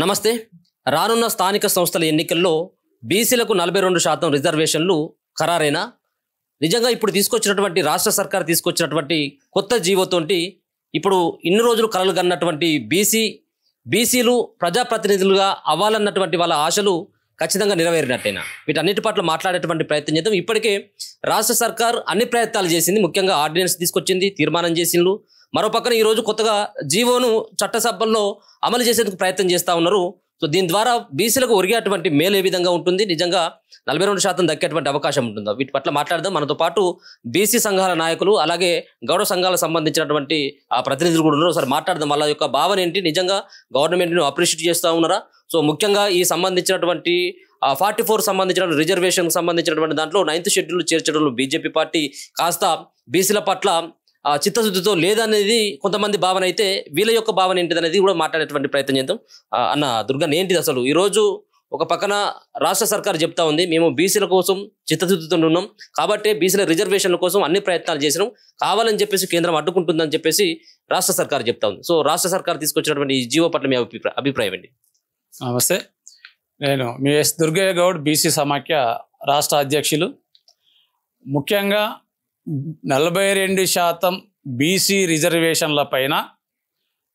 నమస్తే. రానున్న స్థానిక సంస్థల ఎన్నికల్లో బీసీలకు 42% రిజర్వేషన్లు ఖరారైనా నిజంగా ఇప్పుడు తీసుకొచ్చినటువంటి రాష్ట్ర సర్కార్ తీసుకొచ్చినటువంటి కొత్త జీవోతోటి ఇప్పుడు ఇన్ని రోజులు కలలు కన్నటువంటి బీసీలు ప్రజాప్రతినిధులుగా అవ్వాలన్నటువంటి వాళ్ళ ఆశలు ఖచ్చితంగా నెరవేరినట్టేనా? వీటన్నిటి పట్ల మాట్లాడేటువంటి ప్రయత్నం చేద్దాం. ఇప్పటికే రాష్ట్ర సర్కార్ అన్ని ప్రయత్నాలు చేసింది. ముఖ్యంగా ఆర్డినెన్స్ తీసుకొచ్చింది, తీర్మానం చేసిండ్రు. మరో పక్కన ఈరోజు కొత్తగా జీవోను చట్టసభల్లో అమలు చేసేందుకు ప్రయత్నం చేస్తూ ఉన్నారు. సో దీని ద్వారా బీసీలకు ఒరిగేటువంటి మేలు ఏ విధంగా ఉంటుంది, నిజంగా 42% దక్కేటువంటి అవకాశం ఉంటుందా? వీటి పట్ల మాట్లాడదాం. మనతో పాటు బీసీ సంఘాల నాయకులు అలాగే గౌడ సంఘాలకు సంబంధించినటువంటి ఆ ప్రతినిధులు కూడా ఉన్నారు. ఒకసారి మాట్లాడదాం. వాళ్ళ యొక్క భావన ఏంటి, నిజంగా గవర్నమెంట్ను అప్రిషియేట్ చేస్తూ ఉన్నారా? సో ముఖ్యంగా ఈ సంబంధించినటువంటి 44 సంబంధించిన రిజర్వేషన్ సంబంధించినటువంటి దాంట్లో 9th షెడ్యూల్ చేర్చడంలో బీజేపీ పార్టీ కాస్త బీసీల పట్ల చిత్తశుద్ధితో లేదనేది కొంతమంది భావన అయితే, వీళ్ళ యొక్క భావన ఏంటిది అనేది కూడా మాట్లాడేటువంటి ప్రయత్నం చేద్దాం. అన్న దుర్గన్, ఏంటిది అసలు ఈరోజు ఒక పక్కన రాష్ట్ర సర్కార్ చెప్తా ఉంది, మేము బీసీల కోసం చిత్తశుద్ధితో ఉన్నాం కాబట్టి బీసీల రిజర్వేషన్ల కోసం అన్ని ప్రయత్నాలు చేసినాం, కావాలని చెప్పేసి కేంద్రం అడ్డుకుంటుందని చెప్పేసి రాష్ట్ర సర్కార్ చెప్తా ఉంది. సో రాష్ట్ర సర్కార్ తీసుకొచ్చినటువంటి ఈ జీవో పట్ల మీ అభిప్రాయం ఏంటి? నమస్తే, నేను me yes Durgaiah Goud, BC సమాఖ్య రాష్ట్ర అధ్యక్షులు. ముఖ్యంగా 42% బీసీ రిజర్వేషన్ల పైన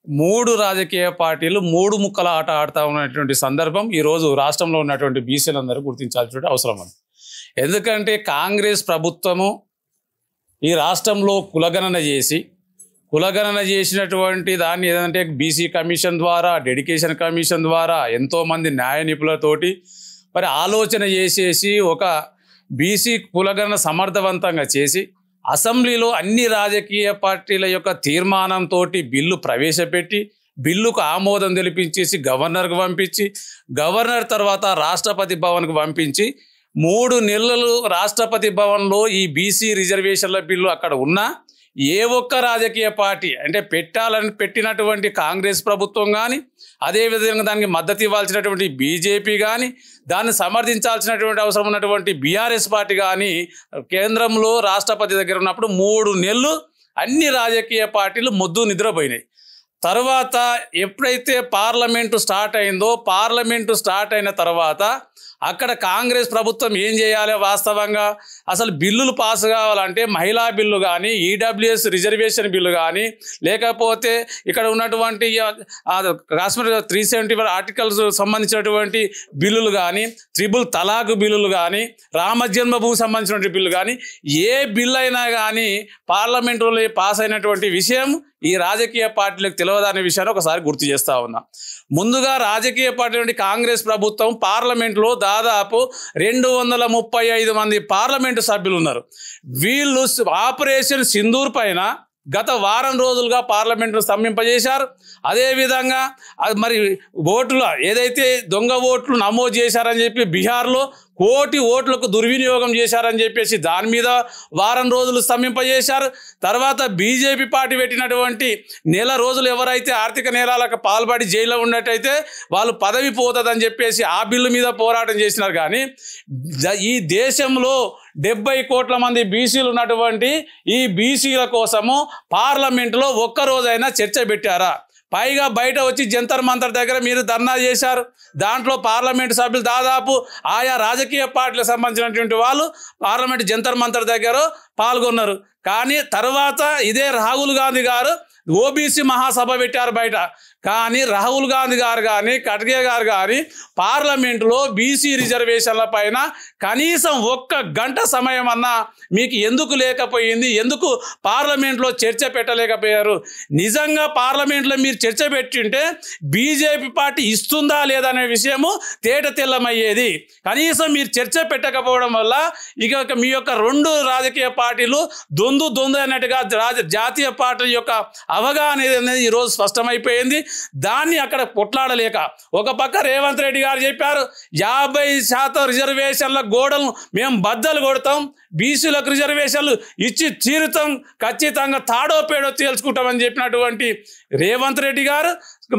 3 రాజకీయ పార్టీలు 3 ముక్కల ఆట ఆడుతూ ఉన్నటువంటి సందర్భం ఈరోజు రాష్ట్రంలో ఉన్నటువంటి బీసీలందరూ గుర్తించాల్సిన అవసరం ఉంది. ఎందుకంటే కాంగ్రెస్ ప్రభుత్వము ఈ రాష్ట్రంలో కులగణన చేసినటువంటి దాన్ని ఏదంటే బీసీ కమిషన్ ద్వారా, డెడికేషన్ కమిషన్ ద్వారా ఎంతోమంది న్యాయ నిపుణులతోటి మరి ఆలోచన చేసేసి ఒక బీసీ కులగణన సమర్థవంతంగా చేసి అసెంబ్లీలో అన్ని రాజకీయ పార్టీల యొక్క తీర్మానంతో బిల్లు ప్రవేశపెట్టి బిల్లుకు ఆమోదం తెలిపించేసి గవర్నర్కు పంపించి, గవర్నర్ తర్వాత రాష్ట్రపతి భవన్కు పంపించి 3 నెలలు రాష్ట్రపతి భవన్లో ఈ బీసీ రిజర్వేషన్ల బిల్లు అక్కడ ఉన్నా ఏ ఒక్క రాజకీయ పార్టీ అంటే పెట్టినటువంటి కాంగ్రెస్ ప్రభుత్వం కానీ, అదేవిధంగా దానికి మద్దతు ఇవ్వాల్సినటువంటి బీజేపీ కానీ, దాన్ని సమర్థించాల్సినటువంటి అవసరం ఉన్నటువంటి బీఆర్ఎస్ పార్టీ కానీ కేంద్రంలో రాష్ట్రపతి దగ్గర ఉన్నప్పుడు 3 నెలలు అన్ని రాజకీయ పార్టీలు మొద్దు నిద్రపోయినాయి. తర్వాత ఎప్పుడైతే పార్లమెంటు స్టార్ట్ అయిందో, పార్లమెంటు స్టార్ట్ అయిన తర్వాత అక్కడ కాంగ్రెస్ ప్రభుత్వం ఏం చేయాలి, వాస్తవంగా అసలు బిల్లులు పాస్ కావాలంటే మహిళా బిల్లు కానీ, ఈడబ్ల్యూఎస్ రిజర్వేషన్ బిల్లు కానీ, లేకపోతే ఇక్కడ ఉన్నటువంటి కాశ్మీర్ 371 ఆర్టికల్స్ సంబంధించినటువంటి బిల్లులు కానీ, త్రిబుల్ తలాక్ బిల్లులు కానీ, రామజన్మభూమి సంబంధించినటువంటి బిల్లు కానీ, ఏ బిల్లు అయినా కానీ పార్లమెంటులో పాస్ అయినటువంటి విషయం ఈ రాజకీయ పార్టీలకు తెలియదనే విషయాన్ని ఒకసారి గుర్తు చేస్తా ఉన్నా. ముందుగా రాజకీయ పార్టీ నుండి కాంగ్రెస్ ప్రభుత్వం పార్లమెంట్లో దాదాపు 235 మంది పార్లమెంటు సభ్యులు ఉన్నారు. వీళ్ళు ఆపరేషన్ సింధూర్ పైన గత వారం రోజులుగా పార్లమెంటును స్తంభింపజేశారు. అదేవిధంగా మరి ఓట్లు ఏదైతే దొంగ ఓట్లు నమోదు చేశారని చెప్పి బీహార్లో 1 కోటి ఓట్లకు దుర్వినియోగం చేశారని చెప్పేసి దాని మీద వారం రోజులు స్తంభింపజేశారు. తర్వాత బీజేపీ పార్టీ పెట్టినటువంటి నెల రోజులు ఎవరైతే ఆర్థిక నేరాలకు పాల్పడి జైల్లో ఉన్నట్టయితే వాళ్ళు పదవి పోతుందని చెప్పేసి ఆ బిల్లు మీద పోరాటం చేసినారు. కానీ ఈ దేశంలో 70 కోట్ల మంది బీసీలు ఉన్నటువంటి ఈ బీసీల కోసము పార్లమెంటులో ఒక్కరోజైనా చర్చ పెట్టారా? పైగా బయట వచ్చి జంతర్ మంతర్ దగ్గర మీరు ధర్నా చేశారు. దాంట్లో పార్లమెంటు సభ్యులు దాదాపు ఆయా రాజకీయ పార్టీలకు సంబంధించినటువంటి వాళ్ళు పార్లమెంటు జంతర్ మంతర్ దగ్గర పాల్గొన్నారు. కానీ తర్వాత ఇదే రాహుల్ గాంధీ గారు ఓబీసీ మహాసభ పెట్టారు బయట. కానీ రాహుల్ గాంధీ గారు కానీ, ఖడ్గే గారు కానీ పార్లమెంటులో బీసీ రిజర్వేషన్ల పైన కనీసం 1 గంట సమయం అన్నా మీకు ఎందుకు లేకపోయింది? ఎందుకు పార్లమెంట్లో చర్చ పెట్టలేకపోయారు? నిజంగా పార్లమెంట్లో మీరు చర్చ పెట్టింటే బీజేపీ పార్టీ ఇస్తుందా లేదా అనే విషయము తేట తెల్లమయ్యేది. కనీసం మీరు చర్చ పెట్టకపోవడం వల్ల ఇక మీ యొక్క 2 రాజకీయ పార్టీలు దొందు అన్నట్టుగా జాతీయ పార్టీ యొక్క అవగాహన అనేది ఈరోజు స్పష్టమైపోయింది. దాన్ని అక్కడ కొట్లాడలేక ఒక పక్క రేవంత్ రెడ్డి గారు చెప్పారు 50% రిజర్వేషన్ల గోడలను మేము బద్దలు కొడతాం, బీసీలకు రిజర్వేషన్లు ఇచ్చి తీరుతాం, ఖచ్చితంగా తాడో పేడో తేల్చుకుంటామని చెప్పినటువంటి రేవంత్ రెడ్డి గారు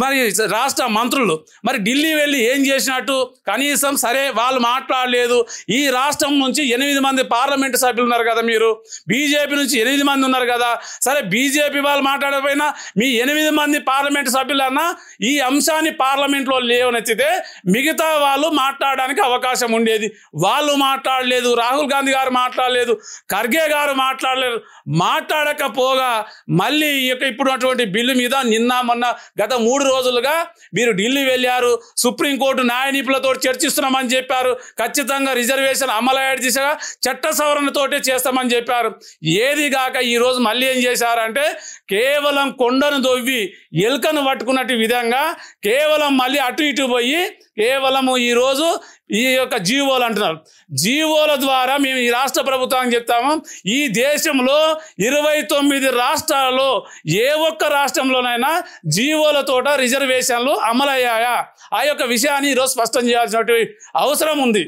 మరి రాష్ట్ర మంత్రులు మరి ఢిల్లీ వెళ్ళి ఏం చేసినట్టు? కనీసం సరే వాళ్ళు మాట్లాడలేదు. ఈ రాష్ట్రం నుంచి 8 మంది పార్లమెంటు సభ్యులు ఉన్నారు కదా, మీరు బీజేపీ నుంచి 8 మంది ఉన్నారు కదా, సరే బీజేపీ వాళ్ళు మాట్లాడకపోయినా మీ 8 మంది పార్లమెంటు సభ్యులన్నా ఈ అంశాన్ని పార్లమెంట్లో లేవనెత్తితే మిగతా వాళ్ళు మాట్లాడడానికి అవకాశం ఉండేది. వాళ్ళు మాట్లాడలేదు, రాహుల్ గాంధీ గారు మాట్లాడలేదు, ఖర్గే గారు మాట్లాడలేదు. మాట్లాడకపోగా మళ్ళీ ఇప్పుడు అటువంటి బిల్లు మీద నిన్న మొన్న గత 3 రోజులుగా మీరు ఢిల్లీ వెళ్ళారు, సుప్రీంకోర్టు న్యాయ నిపుణులతో చర్చిస్తున్నామని చెప్పారు, ఖచ్చితంగా రిజర్వేషన్ అమలయ్యే దిశగా చట్ట సవరణతోటే చేస్తామని చెప్పారు. ఏది కాక ఈరోజు మళ్ళీ ఏం చేశారంటే కేవలం కొండను దొవ్వి ఎలుకను పట్టుకున్నట్టు విధంగా కేవలం మళ్ళీ అటు ఇటు పోయి కేవలము ఈరోజు ఈ యొక్క జీవోలు అంటున్నారు. జీవోల ద్వారా మేము ఈ రాష్ట్ర ప్రభుత్వానికి చెప్తాము, ఈ దేశంలో 29 రాష్ట్రాల్లో ఏ ఒక్క రాష్ట్రంలోనైనా జీవోలతోట రిజర్వేషన్లు అమలయ్యాయా? ఆ యొక్క విషయాన్ని ఈరోజు స్పష్టం చేయాల్సినటువంటి అవసరం ఉంది.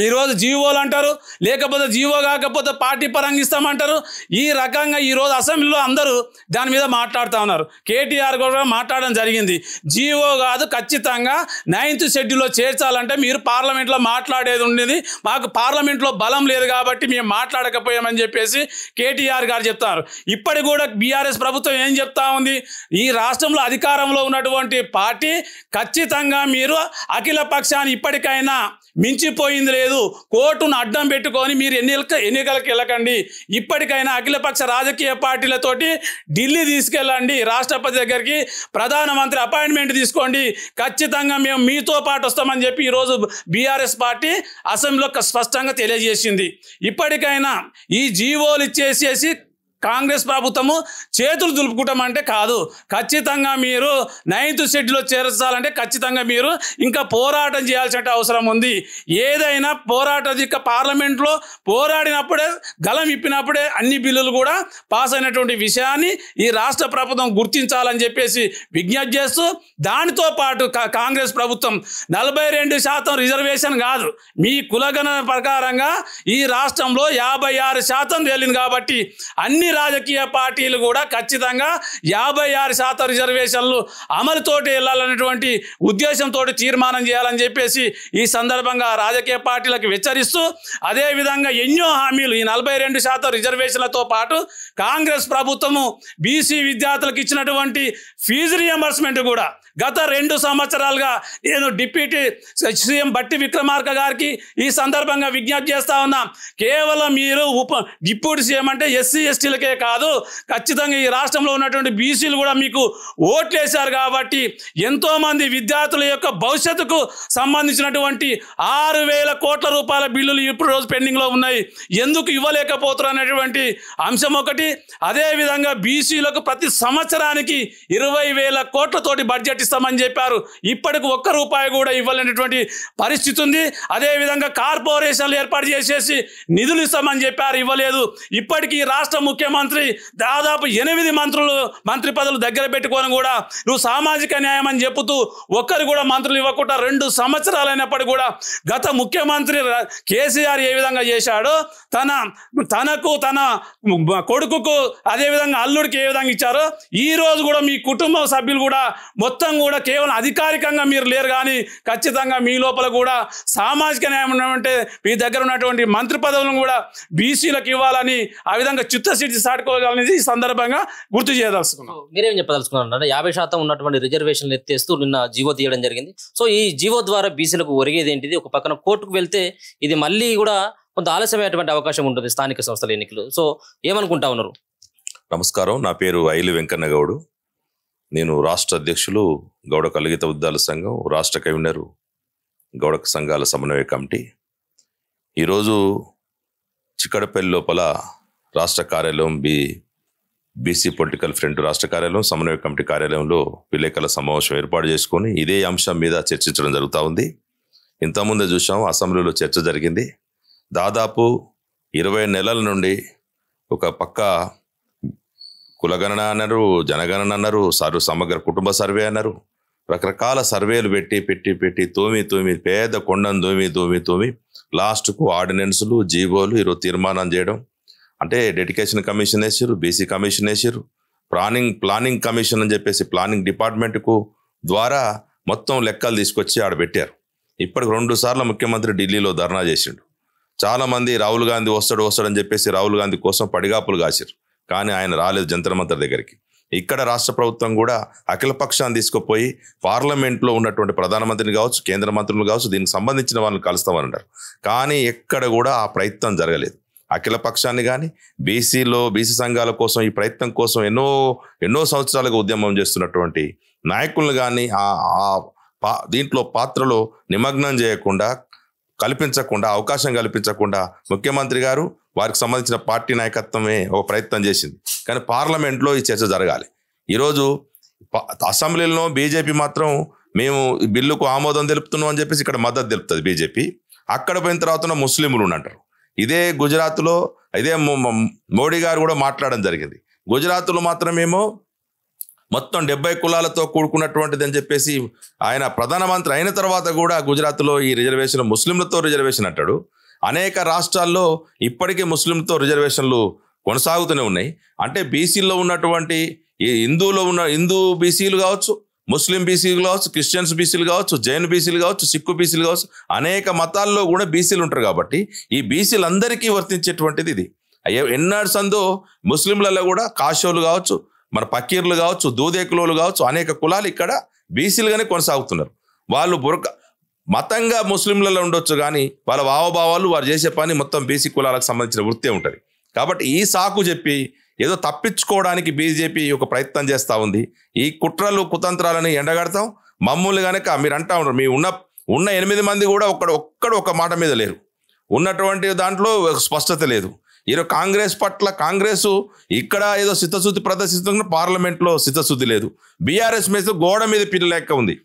ఈరోజు జీవోలు అంటారు, లేకపోతే జీవో కాకపోతే పార్టీ పరంగా ఇస్తామంటారు. ఈ రకంగా ఈరోజు అసెంబ్లీలో అందరూ దాని మీద మాట్లాడుతూ ఉన్నారు. కేటీఆర్ కూడా మాట్లాడడం జరిగింది. జీవో కాదు, ఖచ్చితంగా 9th షెడ్యూల్లో చేర్చాలంటే మీరు పార్లమెంట్లో మాట్లాడేది ఉండేది, మాకు పార్లమెంట్లో బలం లేదు కాబట్టి మేము మాట్లాడకపోయామని చెప్పేసి కేటీఆర్ గారు చెప్తారు. ఇప్పటికి కూడా బీఆర్ఎస్ ప్రభుత్వం ఏం చెప్తా ఉంది? ఈ రాష్ట్రంలో అధికారంలో ఉన్నటువంటి పార్టీ ఖచ్చితంగా మీరు అఖిల పక్షాన్ని ఇప్పటికైనా మించిపోయింది లేదు, కోర్టును అడ్డం పెట్టుకొని మీరు ఎన్నికలకు వెళ్ళకండి, ఇప్పటికైనా అఖిలపక్ష రాజకీయ పార్టీలతోటి ఢిల్లీ తీసుకెళ్ళండి, రాష్ట్రపతి దగ్గరికి ప్రధానమంత్రి అపాయింట్మెంట్ తీసుకోండి, ఖచ్చితంగా మేము మీతో పాటు వస్తామని చెప్పి ఈరోజు బీఆర్ఎస్ పార్టీ అసెంబ్లీలో స్పష్టంగా తెలియజేసింది. ఇప్పటికైనా ఈ జీవోలు ఇచ్చేసేసి కాంగ్రెస్ ప్రభుత్వము చేతులు దులుపుకుంటామంటే కాదు, ఖచ్చితంగా మీరు 9th షెడ్యూల్లో చేర్చాలంటే ఖచ్చితంగా మీరు ఇంకా పోరాటం చేయాల్సిన అవసరం ఉంది. ఏదైనా పోరాటం ఇక పార్లమెంట్లో పోరాడినప్పుడే గలం ఇప్పినప్పుడే అన్ని బిల్లులు కూడా పాస్ అయినటువంటి విషయాన్ని ఈ రాష్ట్ర ప్రభుత్వం గుర్తించాలని చెప్పేసి విజ్ఞప్తి చేస్తూ, దానితో పాటు కాంగ్రెస్ ప్రభుత్వం 42% రిజర్వేషన్ కాదు, మీ కులగణన ప్రకారంగా ఈ రాష్ట్రంలో 56% తేలింది కాబట్టి అన్ని రాజకీయ పార్టీలు కూడా ఖచ్చితంగా 56% రిజర్వేషన్లు అమలుతోటి వెళ్ళాలనేటువంటి ఉద్దేశంతో తీర్మానం చేయాలని చెప్పేసి ఈ సందర్భంగా రాజకీయ పార్టీలకు హెచ్చరిస్తూ, అదేవిధంగా ఎన్నో హామీలు ఈ 42% రిజర్వేషన్లతో పాటు కాంగ్రెస్ ప్రభుత్వము బీసీ విద్యార్థులకు ఇచ్చినటువంటి ఫీజు రియంబర్స్మెంట్ కూడా గత 2 సంవత్సరాలుగా నేను డిప్యూటీ సీఎం బట్టి విక్రమార్క గారికి ఈ సందర్భంగా విజ్ఞప్తి చేస్తా ఉన్నా, కేవలం మీరు డిప్యూటీ సీఎం అంటే ఎస్సీ ఎస్టీలకే కాదు, ఖచ్చితంగా ఈ రాష్ట్రంలో ఉన్నటువంటి బీసీలు కూడా మీకు ఓట్లు వేశారు కాబట్టి ఎంతోమంది విద్యార్థుల యొక్క భవిష్యత్తుకు సంబంధించినటువంటి 6,000 కోట్ల రూపాయల బిల్లులు ఇప్పుడు రోజు పెండింగ్లో ఉన్నాయి, ఎందుకు ఇవ్వలేకపోతున్నారు అనేటువంటి అంశం ఒకటి. అదేవిధంగా బీసీలకు ప్రతి సంవత్సరానికి 20,000 కోట్లతోటి బడ్జెట్ ఇస్తామని చెప్పారు, ఇప్పటికి ₹1 కూడా ఇవ్వలేనటువంటి పరిస్థితి ఉంది. అదేవిధంగా కార్పొరేషన్లు ఏర్పాటు చేసేసి నిధులు ఇస్తామని చెప్పారు, ఇవ్వలేదు. ఇప్పటికీ రాష్ట్ర ముఖ్యమంత్రి దాదాపు 8 మంత్రి పదవులు దగ్గర పెట్టుకొని కూడా నువ్వు సామాజిక న్యాయం అని చెబుతూ ఒక్కరు కూడా మంత్రులు ఇవ్వకుండా 2 సంవత్సరాలైనప్పటికీ కూడా గత ముఖ్యమంత్రి కేసీఆర్ ఏ విధంగా చేశాడో తనకు తన కొడుకుకు అదేవిధంగా అల్లుడికి ఏ విధంగా ఇచ్చారో ఈ రోజు కూడా మీ కుటుంబ సభ్యులు కూడా మొత్తం కూడా కేవలం అధికారికంగా మీరు లేరు, కానీ ఖచ్చితంగా మీ లోపల కూడా సామాజిక న్యాయం ఉన్నటువంటి మీ దగ్గర ఉన్నటువంటి మంత్రి పదవులను కూడా బీసీలకు ఇవ్వాలని ఆ విధంగా చిత్తశుద్ధి సాటుకోవాలనేది ఈ సందర్భంగా గుర్తు చేయదలుచుకున్నాం. మీరేం చెప్పదలుచుకున్నారు? 50% ఉన్నటువంటి రిజర్వేషన్లు ఎత్తేస్తూ నిన్న జీవో తీయడం జరిగింది. సో ఈ జీవో ద్వారా బీసీలకు ఒరిగేది ఏంటిది? ఒక పక్కన కోర్టుకు వెళ్తే ఇది మళ్ళీ కూడా కొంత ఆలస్యమైనటువంటి అవకాశం ఉంటుంది స్థానిక సంస్థల ఎన్నికలు. సో ఏమనుకుంటా ఉన్నారు? నమస్కారం, నా పేరు ఐలి వెంకన్న గౌడు. నేను రాష్ట్ర అధ్యక్షులు గౌడ కలగిత ఉద్దాల సంఘం, రాష్ట్ర కన్వీనరు గౌడ సంఘాల సమన్వయ కమిటీ. ఈరోజు చిక్కడపల్లి లోపల రాష్ట్ర కార్యాలయం బీసీ పొలిటికల్ ఫ్రంట్ రాష్ట్ర కార్యాలయం సమన్వయ కమిటీ కార్యాలయంలో విలేకరుల సమావేశం ఏర్పాటు చేసుకొని ఇదే అంశం మీద చర్చించడం జరుగుతూ ఉంది. ఇంతకుముందే చూసాం, అసెంబ్లీలో చర్చ జరిగింది. దాదాపు 20 నెలల నుండి ఒక పక్క కులగణన అన్నారు, జనగణన అన్నారు, సమగ్ర కుటుంబ సర్వే అన్నారు, రకరకాల సర్వేలు పెట్టి తోమి పేద కొండను తోమి లాస్ట్కు ఆర్డినెన్సులు జీవోలు ఈరోజు తీర్మానం చేయడం. అంటే డెడికేషన్ కమిషన్ వేసారు, బీసీ కమిషన్ వేసారు, ప్లానింగ్ కమిషన్ అని చెప్పేసి ప్లానింగ్ డిపార్ట్మెంట్కు ద్వారా మొత్తం లెక్కలు తీసుకొచ్చి ఆడ పెట్టారు. ఇప్పటికి 2 సార్లు ముఖ్యమంత్రి ఢిల్లీలో ధర్నా చేసిండు. చాలామంది రాహుల్ గాంధీ వస్తాడని చెప్పేసి రాహుల్ గాంధీ కోసం పడిగాపులు కాశారు. కానీ ఆయన రాలేదు జంతర్ మంతర్ దగ్గరికి. ఇక్కడ రాష్ట్ర ప్రభుత్వం కూడా అఖిల పక్షాన్ని తీసుకుపోయి పార్లమెంట్లో ఉన్నటువంటి ప్రధానమంత్రిని కావచ్చు, కేంద్ర మంత్రులు కావచ్చు, దీనికి సంబంధించిన వాళ్ళని కలుస్తామని అన్నారు. కానీ ఎక్కడ కూడా ఆ ప్రయత్నం జరగలేదు. అఖిల పక్షాన్ని కానీ బీసీ సంఘాల కోసం ఈ ప్రయత్నం కోసం ఎన్నో సంవత్సరాలుగా ఉద్యమం చేస్తున్నటువంటి నాయకులను కానీ దీంట్లో పాత్రలో నిమగ్నం చేయకుండా అవకాశం కల్పించకుండా ముఖ్యమంత్రి గారు వారికి సంబంధించిన పార్టీ నాయకత్వమే ఒక ప్రయత్నం చేసింది. కానీ పార్లమెంట్లో ఈ చర్చ జరగాలి. ఈరోజు అసెంబ్లీలో బీజేపీ మాత్రం మేము ఈ బిల్లుకు ఆమోదం తెలుపుతున్నాం అని చెప్పేసి ఇక్కడ మద్దతు తెలుపుతుంది బీజేపీ. అక్కడ పోయిన తర్వాత ముస్లింలు అంటారు. ఇదే గుజరాత్లో మోడీ గారు కూడా మాట్లాడడం జరిగింది. గుజరాత్లో మాత్రమేమో మొత్తం 70 కులాలతో కూడుకున్నటువంటిది అని చెప్పేసి ఆయన ప్రధానమంత్రి అయిన తర్వాత కూడా గుజరాత్లో ఈ రిజర్వేషన్ ముస్లింలతో రిజర్వేషన్ అంటాడు. అనేక రాష్ట్రాల్లో ఇప్పటికీ ముస్లింలతో రిజర్వేషన్లు కొనసాగుతూనే ఉన్నాయి. అంటే బీసీల్లో ఉన్నటువంటి హిందూ బీసీలు కావచ్చు, ముస్లిం బీసీలు కావచ్చు, క్రిస్టియన్స్ బీసీలు కావచ్చు, జైన్ బీసీలు కావచ్చు, సిక్కు బీసీలు కావచ్చు, అనేక మతాల్లో కూడా బీసీలు ఉంటారు. కాబట్టి ఈ బీసీలందరికీ వర్తించేటువంటిది ఇది. ఎన్నాడు సందో ముస్లింలలో కూడా కాషోలు కావచ్చు, మన పకీర్లు కావచ్చు, దూదేకులోలు కావచ్చు, అనేక కులాలు ఇక్కడ బీసీలుగానే కొనసాగుతున్నారు. వాళ్ళు మతంగా ముస్లింలలో ఉండొచ్చు కానీ వాళ్ళ భావభావాలు వారు చేసే పని మొత్తం బీసీ కులాలకు సంబంధించిన వృత్తే ఉంటుంది. కాబట్టి ఈ సాకు చెప్పి ఏదో తప్పించుకోవడానికి బీజేపీ ఒక ప్రయత్నం చేస్తూ ఉంది. ఈ కుట్రలు కుతంత్రాలని ఎండగడతాం. మమ్మల్ని కనుక మీరు అంటా ఉంటారు, మీ ఉన్న 8 మంది కూడా ఒక్కడు ఒక మాట మీద లేరు. ఉన్నటువంటి దాంట్లో స్పష్టత లేదు. ఈరోజు కాంగ్రెస్ ఇక్కడ ఏదో చిత్తశుద్ధి ప్రదర్శిస్తున్న పార్లమెంట్లో చిత్తశుద్ధి లేదు. బీఆర్ఎస్ మీద గోడ మీద పిల్ల లెక్క ఉంది.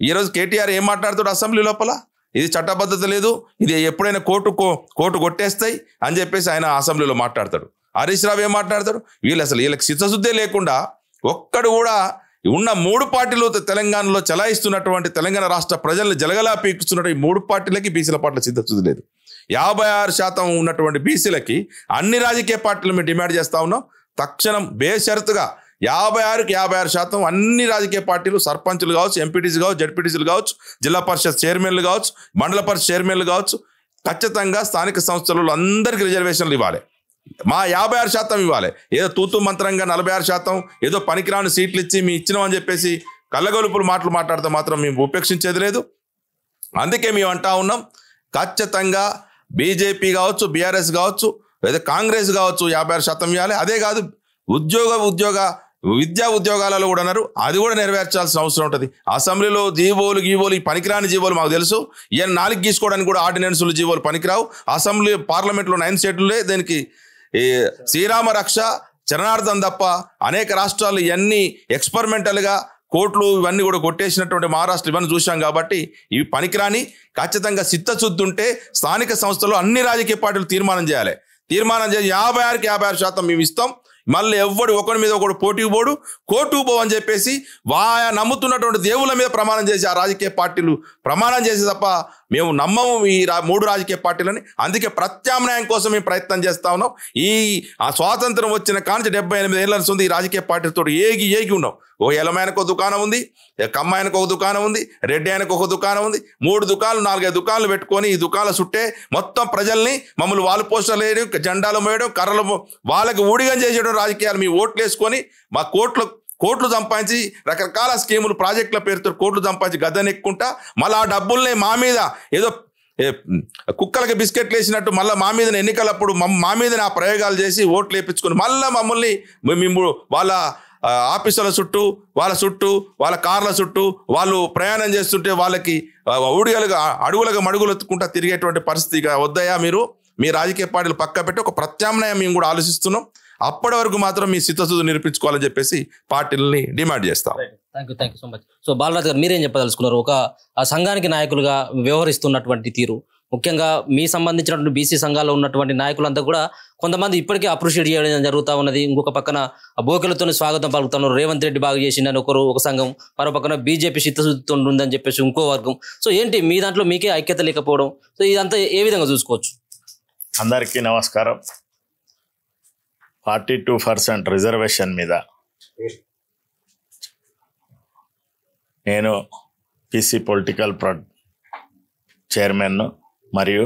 ఈరోజు కేటీఆర్ ఏం మాట్లాడుతాడు అసెంబ్లీ లోపల, ఇది చట్టబద్ధత లేదు, ఇది ఎప్పుడైనా కోర్టు కొట్టేస్తాయి అని చెప్పేసి ఆయన అసెంబ్లీలో మాట్లాడతాడు. హరీష్ రావు ఏం మాట్లాడతాడు, వీళ్ళకి చిత్తశుద్ధే లేకుండా ఒక్కడు కూడా ఉన్న 3 పార్టీలు తెలంగాణలో చలాయిస్తున్నటువంటి తెలంగాణ రాష్ట్ర ప్రజల్ని జలగలా పీకుస్తున్న ఈ 3 పార్టీలకి బీసీల పట్ల చిత్తశుద్ధి లేదు. 56% ఉన్నటువంటి బీసీలకి అన్ని రాజకీయ పార్టీలు మేము డిమాండ్ చేస్తా ఉన్నాం. తక్షణం బేషరతుగా 56% అన్ని రాజకీయ పార్టీలు సర్పంచులు కావచ్చు, ఎంపీటీసీ కావచ్చు, జడ్పీటీసీలు కావచ్చు, జిల్లా పరిషత్ చైర్మన్లు కావచ్చు, మండల పరిషత్ చైర్మన్లు కావచ్చు, ఖచ్చితంగా స్థానిక సంస్థలలో అందరికీ రిజర్వేషన్లు ఇవ్వాలి. మా 56% ఇవ్వాలి. ఏదో తూతూ మంత్రంగా 46% ఏదో పనికిరాని సీట్లు ఇచ్చి మీ ఇచ్చినామని చెప్పేసి కళ్ళగొలుపులు మాట్లాడితే మాత్రం మేము ఉపేక్షించేది లేదు. అందుకే మేము అంటా ఉన్నాం, ఖచ్చితంగా బీజేపీ కావచ్చు, బీఆర్ఎస్ కావచ్చు, లేదా కాంగ్రెస్ కావచ్చు 56% ఇవ్వాలి. అదే కాదు విద్యా ఉద్యోగాలలో కూడా అన్నారు, అది కూడా నెరవేర్చాల్సిన అవసరం ఉంటుంది. అసెంబ్లీలో జీవోలు ఈ పనికిరాని జీవోలు మాకు తెలుసు. ఈయన 4 గీసుకోవడానికి కూడా ఆర్డినెన్సులు జీవోలు పనికిరావు. అసెంబ్లీ పార్లమెంట్లో 9 సీట్లే దానికి శ్రీరామ రక్ష చరణార్థం తప్ప అనేక రాష్ట్రాలు ఇవన్నీ ఎక్స్పెరిమెంటల్గా కోర్టులు ఇవన్నీ కూడా కొట్టేసినటువంటి మహారాష్ట్ర ఇవన్నీ చూసాం. కాబట్టి ఇవి పనికిరాని, ఖచ్చితంగా చిత్తశుద్ధి ఉంటే స్థానిక సంస్థలు అన్ని రాజకీయ పార్టీలు తీర్మానం చేయాలి. తీర్మానం చేసి 56% మేము ఇస్తాం. మళ్ళీ ఒకరి మీద ఒకడు పోటీకి పోడు, కోర్టుకు పో అని చెప్పేసి నమ్ముతున్నటువంటి దేవుళ్ళ మీద ప్రమాణం చేసి ఆ రాజకీయ పార్టీలు ప్రమాణం చేసి తప్ప మేము నమ్మము ఈ 3 రాజకీయ పార్టీలని. అందుకే ప్రత్యామ్నాయం కోసం మేము ప్రయత్నం చేస్తా ఉన్నాం. ఆ స్వాతంత్రం వచ్చిన కాంచి 78 ఏళ్ళ ఉంది ఈ రాజకీయ పార్టీలతో ఏగి ఉన్నాం. ఓ ఎలమాయనకు ఒక దుకాణం ఉంది, కమ్మాయనకు ఒక దుకాణం ఉంది, రెడ్డి ఆయనకు ఒక దుకాణం ఉంది. 3 దుకాణాలు 4-5 దుకాణాలు పెట్టుకొని ఈ దుకాణాల చుట్టే మొత్తం ప్రజల్ని మమ్మల్ని వాళ్ళు పోస్టర్లు వేయడం, జెండాలు మోయడం, కర్రలు వాళ్ళకి ఊడిగం చేసేయడం రాజకీయాలు. మీ ఓట్లు వేసుకొని మా కోట్లు సంపాదించి రకరకాల స్కీములు ప్రాజెక్టుల పేరుతో కోట్లు సంపాదించి గద్దెనెక్కుంటా మళ్ళీ ఆ డబ్బుల్ని మా మీద ఏదో కుక్కలకి బిస్కెట్లు వేసినట్టు మళ్ళీ మా మీద ఎన్నికలప్పుడు మా మీద ఆ ప్రయోగాలు చేసి ఓట్లు వేయించుకొని మళ్ళీ మమ్మల్ని వాళ్ళ ఆఫీసుల చుట్టూ వాళ్ళ కార్ల చుట్టూ వాళ్ళు ప్రయాణం చేస్తుంటే వాళ్ళకి అడుగులుగా మడుగులు ఎత్తుకుంటా తిరిగేటువంటి పరిస్థితి వద్దయా. మీ రాజకీయ పార్టీలు పక్క పెట్టి ఒక ప్రత్యామ్నాయం మేము కూడా ఆలోచిస్తున్నాం. అప్పటి వరకు మాత్రం మీ చిత్తశుద్ధి నిరూపించుకోవాలని చెప్పేసి పార్టీలని డిమాండ్ చేస్తాం. Thank you so much. So Balaraju గారు మీరేం చెప్పదలుచుకున్నారు? ఆ సంఘానికి నాయకులుగా వ్యవహరిస్తున్నటువంటి తీరు ముఖ్యంగా మీ సంబంధించినటువంటి బీసీ సంఘాల్లో ఉన్నటువంటి నాయకులంతా కూడా కొంతమంది ఇప్పటికే అప్రిషియేట్ చేయడం జరుగుతూ ఉన్నది. ఇంకొక పక్కన బోకెలతో స్వాగతం పలుకుతున్నారు. రేవంత్ రెడ్డి బాగా చేసిందని ఒక సంఘం, మరో పక్కన బీజేపీ చిత్తశుద్ధితో ఉందని చెప్పేసి ఇంకో వర్గం. సో ఏంటి మీ దాంట్లో మీకే ఐక్యత లేకపోవడం? సో ఇదంతా ఏ విధంగా చూసుకోవచ్చు? అందరికీ నమస్కారం. 42% రిజర్వేషన్ మీద నేను పీసీ పొలిటికల్ చైర్మన్ మరియు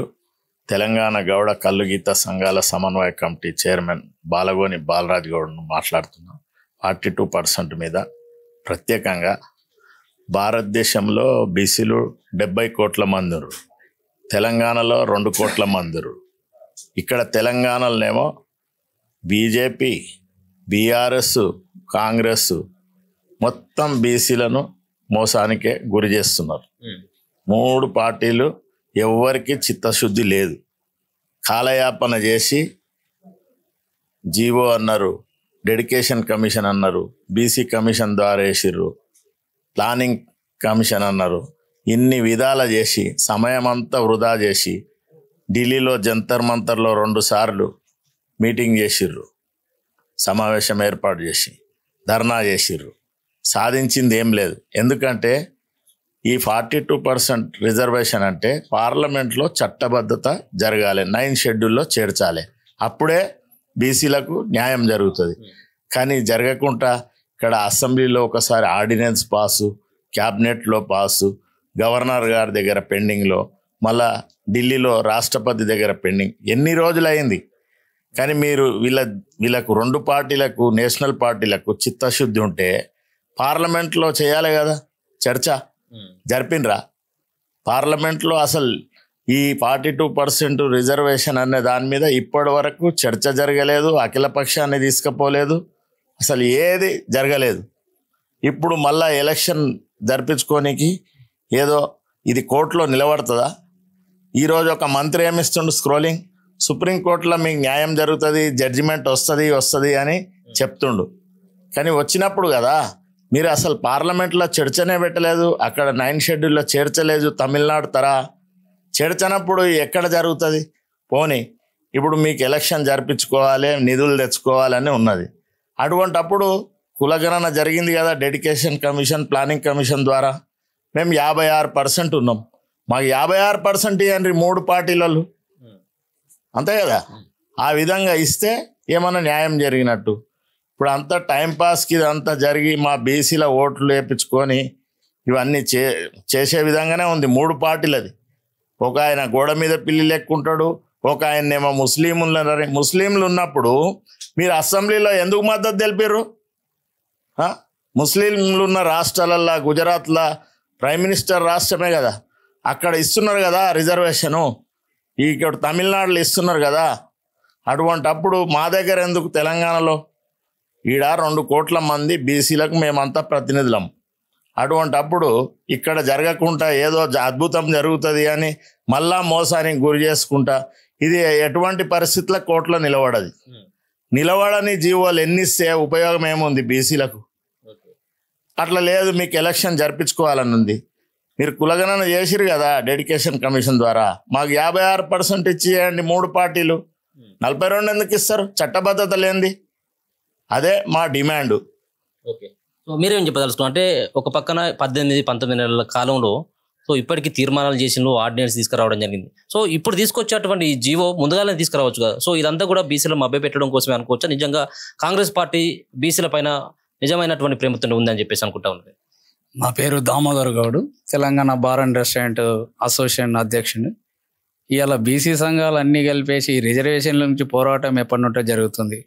తెలంగాణ గౌడ కల్లుగీత సంఘాల సమన్వయ కమిటీ చైర్మన్ బాలగోని బాలరాజ్ గౌడ్ను మాట్లాడుతున్నాను. 42% మీద ప్రత్యేకంగా భారతదేశంలో బీసీలు 70 కోట్ల మంది, తెలంగాణలో 2 కోట్ల మంది. ఇక్కడ తెలంగాణలోనేమో బీజేపీ, బీఆర్ఎస్, కాంగ్రెస్ మొత్తం బీసీలను మోసానికే గురి చేస్తున్నారు. 3 పార్టీలు ఎవ్వరికి చిత్తశుద్ధి లేదు. కాలయాపన చేసి జీవో అన్నారు, డెడికేషన్ కమిషన్ అన్నారు, బీసీ కమిషన్ ద్వారా వేసిర్రు, ప్లానింగ్ కమిషన్ అన్నారు. ఇన్ని విధాల చేసి సమయం అంతా వృధా చేసి ఢిల్లీలో జంతర్ మంతర్లో 2 సార్లు మీటింగ్ చేసిర్రు, సమావేశం ఏర్పాటు చేసి ధర్నా చేసిర్రు. సాధించింది ఏం లేదు. ఎందుకంటే ఈ 42% రిజర్వేషన్ అంటే పార్లమెంట్లో చట్టబద్ధత జరగాలి, 9 షెడ్యూల్లో చేర్చాలి, అప్పుడే బీసీలకు న్యాయం జరుగుతుంది. కానీ జరగకుండా ఇక్కడ అసెంబ్లీలో ఒకసారి ఆర్డినెన్స్ పాసు, క్యాబినెట్లో పాసు, గవర్నర్ గారి దగ్గర పెండింగ్లో, మళ్ళా ఢిల్లీలో రాష్ట్రపతి దగ్గర పెండింగ్. ఎన్ని రోజులైంది? కానీ మీరు వీళ్ళకు 2 పార్టీలకు, నేషనల్ పార్టీలకు చిత్తశుద్ధి ఉంటే పార్లమెంట్లో చేయాలి కదా. చర్చ జరిపినరా? పార్లమెంట్లో అసలు ఈ 42% రిజర్వేషన్ అనే దాని మీద ఇప్పటి వరకు చర్చ జరగలేదు, అఖిల పక్షాన్ని తీసుకుపోలేదు, అసలు ఏది జరగలేదు. ఇప్పుడు మళ్ళా ఎలక్షన్ జరిపించుకోనికి ఏదో ఇది కోర్టులో నిలబడుతుందా? ఈరోజు ఒక మంత్రి ఏమిస్తుండు, స్క్రోలింగ్, సుప్రీంకోర్టులో మీకు న్యాయం జరుగుతుంది, జడ్జిమెంట్ వస్తుంది అని చెప్తుండు. కానీ వచ్చినప్పుడు కదా మీరు అసలు పార్లమెంట్లో చర్చనే పెట్టలేదు, అక్కడ 9 షెడ్యూల్లో చేర్చలేదు. తమిళనాడు తరా చేర్చనప్పుడు ఎక్కడ జరుగుతుంది? పోనీ ఇప్పుడు మీకు ఎలక్షన్ జరిపించుకోవాలి, నిధులు తెచ్చుకోవాలని ఉన్నది. అటువంటప్పుడు కులగణన జరిగింది కదా, డెడికేషన్ కమిషన్, ప్లానింగ్ కమిషన్ ద్వారా. మేము 56% ఉన్నాం, మాకు 56% ఇవ్వండి 3 పార్టీలలో, అంతే కదా. ఆ విధంగా ఇస్తే ఏమన్నా న్యాయం జరిగినట్టు. ఇప్పుడు అంతా టైంపాస్కి ఇదంతా జరిగి మా బీసీల ఓట్లు వేయించుకొని ఇవన్నీ చేసే విధంగానే ఉంది 3 పార్టీలది. ఒక ఆయన గోడ మీద పిల్లి లెక్కుంటాడు, ఒక ఆయన్నేమో ముస్లింలు ఉన్నప్పుడు మీరు అసెంబ్లీలో ఎందుకు మద్దతు తెలిపారు? ముస్లింలు ఉన్న రాష్ట్రాలల్లో, గుజరాత్లో ప్రైమ్ మినిస్టర్ రాష్ట్రమే కదా, అక్కడ ఇస్తున్నారు కదా రిజర్వేషను, ఇక్కడ తమిళనాడులో ఇస్తున్నారు కదా. అటువంటప్పుడు మా దగ్గర ఎందుకు? తెలంగాణలో ఈడ 2 కోట్ల మంది బీసీలకు మేమంతా ప్రతినిధులం. అటువంటప్పుడు ఇక్కడ జరగకుండా ఏదో అద్భుతం జరుగుతుంది అని మళ్ళా మోసానికి గురి చేసుకుంటా ఇది ఎటువంటి పరిస్థితుల్లో కోర్టులో నిలబడని జీవోలు ఎన్నిస్తే ఉపయోగం ఏముంది బీసీలకు? అట్లా లేదు, మీకు ఎలక్షన్ జరిపించుకోవాలని ఉంది. మీరు కులగణన చేసిరు కదా డెడికేషన్ కమిషన్ ద్వారా, మాకు 56% ఇచ్చేయండి 3 పార్టీలు. 42 ఎందుకు ఇస్తారు? చట్టబద్ధత లేనిది. అదే మా డిమాండ్. ఓకే, సో మీరేం చెప్పదలుచుకున్నారు అంటే ఒక పక్కన 18-19 నెలల కాలంలో సో ఇప్పటికీ తీర్మానాలు చేసిన ఆర్డినెన్స్ తీసుకురావడం జరిగింది. సో ఇప్పుడు తీసుకొచ్చేటువంటి ఈ జీవో ముందుగానే తీసుకురావచ్చు కదా. సో ఇదంతా కూడా బీసీల మభ్యపెట్టడం కోసమే అనుకోవచ్చా? నిజంగా కాంగ్రెస్ పార్టీ బీసీల పైన నిజమైనటువంటి ప్రేమతో ఉందని చెప్పేసి అనుకుంటా ఉన్నది. నా పేరు Damodar Goud, Telangana bar and restaurant association అధ్యక్షుని. ఇవాళ బీసీ సంఘాలు అన్నీ కలిపేసి రిజర్వేషన్ల నుంచి పోరాటం ఎప్పటి నుంటో జరుగుతుంది.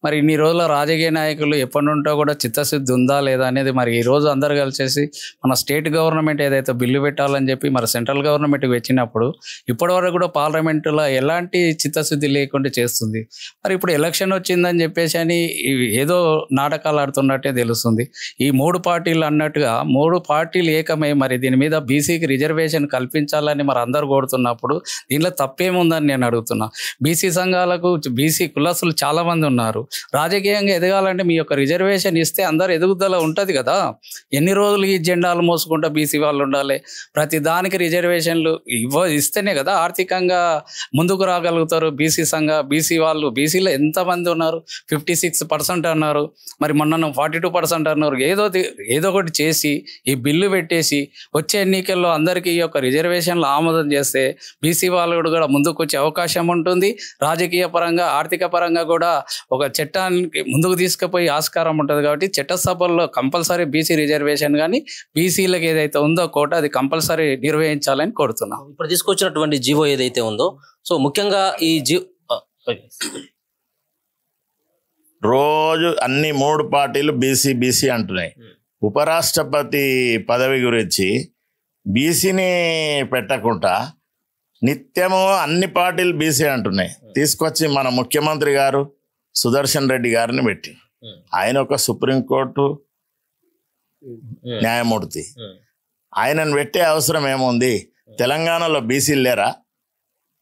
మరి ఇన్ని రోజుల రాజకీయ నాయకులు ఎప్పటి నుంటో కూడా చిత్తశుద్ధి ఉందా లేదా అనేది మరి ఈరోజు అందరు కలిసేసి మన స్టేట్ గవర్నమెంట్ ఏదైతే బిల్లు పెట్టాలని చెప్పి మరి సెంట్రల్ గవర్నమెంట్కి వచ్చినప్పుడు ఇప్పటివరకు కూడా పార్లమెంటులో ఎలాంటి చిత్తశుద్ధి లేకుండా చేస్తుంది. మరి ఇప్పుడు ఎలక్షన్ వచ్చిందని చెప్పేసి అని ఏదో నాటకాలు ఆడుతున్నట్టే తెలుస్తుంది. ఈ 3 పార్టీలు అన్నట్టుగా 3 పార్టీలు ఏకమై మరి దీని మీద బీసీకి రిజర్వేషన్ కల్పించాలని మరి అందరు కోరుతున్నప్పుడు దీనిలో తప్పేముందని నేను అడుగుతున్నా. బీసీ సంఘాలకు బీసీ కులస్తులు చాలామంది ఉన్నారు. రాజకీయంగా ఎదగాలంటే మీ యొక్క రిజర్వేషన్ ఇస్తే అందరు ఎదుగుదల ఉంటుంది కదా. ఎన్ని రోజులు ఈ జెండాలు మోసుకుంటా బీసీ వాళ్ళు ఉండాలి? ప్రతి దానికి రిజర్వేషన్లు ఇస్తేనే కదా ఆర్థికంగా ముందుకు రాగలుగుతారు. బీసీ వాళ్ళు బీసీలో ఎంతమంది ఉన్నారు? 56% అన్నారు, మరి మొన్న 42% అన్నారు. ఏదో ఒకటి చేసి ఈ బిల్లు పెట్టేసి వచ్చే ఎన్నికల్లో అందరికీ ఈ యొక్క రిజర్వేషన్లు ఆమోదం చేస్తే బీసీ వాళ్ళు కూడా ముందుకు వచ్చే అవకాశం ఉంటుంది. రాజకీయ పరంగా ఆర్థిక పరంగా కూడా ఒక చట్టానికి ముందుకు తీసుకుపోయి ఆస్కారం ఉంటుంది. కాబట్టి చట్టసభల్లో కంపల్సరీ బీసీ రిజర్వేషన్ కానీ బీసీలకు ఏదైతే ఉందో కోట అది కంపల్సరీ నిర్వహించాలని కోరుతున్నాం. ఇప్పుడు తీసుకొచ్చినటువంటి జీవో ఏదైతే ఉందో, సో ముఖ్యంగా ఈ రోజు అన్ని 3 పార్టీలు బీసీ అంటున్నాయి. ఉపరాష్ట్రపతి పదవి గురించి బీసీని పెట్టకుండా నిత్యము అన్ని పార్టీలు బీసీ అంటున్నాయి. తీసుకొచ్చి మన ముఖ్యమంత్రి గారు సుదర్శన్ రెడ్డి గారిని పెట్టి, ఆయన ఒక సుప్రీంకోర్టు న్యాయమూర్తి, ఆయనను పెట్టే అవసరం ఏముంది? తెలంగాణలో బీసీలు లేరా?